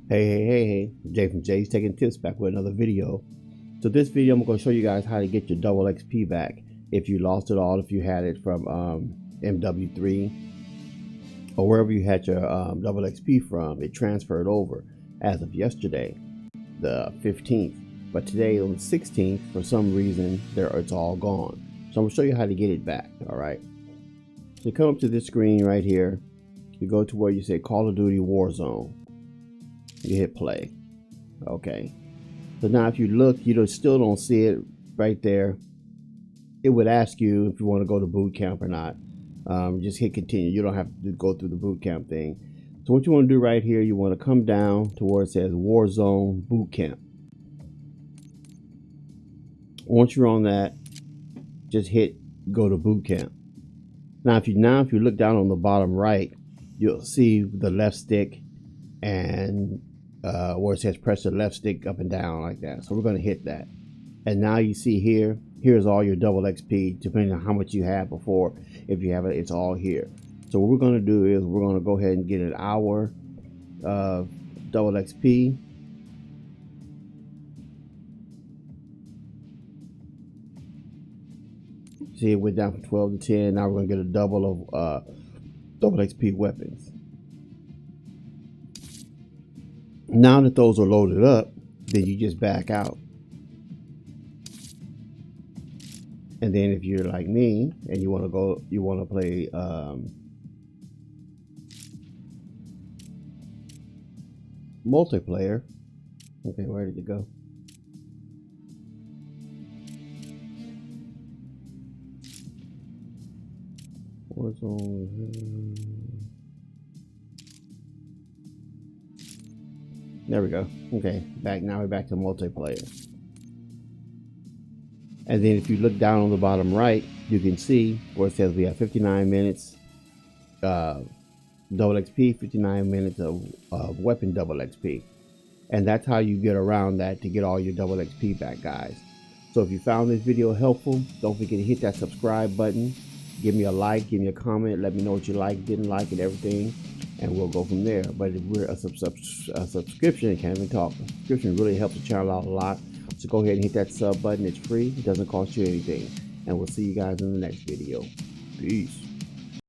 Hey, Jay from Jay's Taking Tips back with another video. So this video I'm going to show you guys how to get your double XP back if you lost it all, if you had it from MW3 or wherever you had your double XP from. It transferred over as of yesterday, the 15th, but today on the 16th, for some reason it's all gone. So I'm going to show you how to get it back. All right, so you come up to this screen right here, you go to where you say Call of Duty Warzone. You hit play. Okay, so now if you look, you still don't see it right there. It would ask you if you want to go to boot camp or not. Just hit continue. You don't have to go through the boot camp thing. So what you want to do right here, you want to come down to where it says Warzone Boot Camp. Once you're on that, just hit go to boot camp. Now if you look down on the bottom right, you'll see the left stick and where it says press the left stick up and down like that. So we're going to hit that, and now you see here's all your double XP depending on how much you had before. If you have it, it's all here. So what we're going to do is we're going to go ahead and get an hour of double XP. See, it went down from 12 to 10. Now we're going to get a double of double XP weapons. Now that those are loaded up, then you just back out. And then if you're like me and you want to play multiplayer. Okay, where did it go? There we go. Okay, now we're back to multiplayer. And then if you look down on the bottom right, you can see where it says we have 59 minutes double XP, 59 minutes of weapon double XP. And that's how you get around that to get all your double XP back, guys. So if you found this video helpful, don't forget to hit that subscribe button. Give me a like, give me a comment, let me know what you like, didn't like, and everything. And we'll go from there. But if we're a subscription, can't even talk. A subscription really helps the channel out a lot. So go ahead and hit that sub button. It's free. It doesn't cost you anything. And we'll see you guys in the next video. Peace.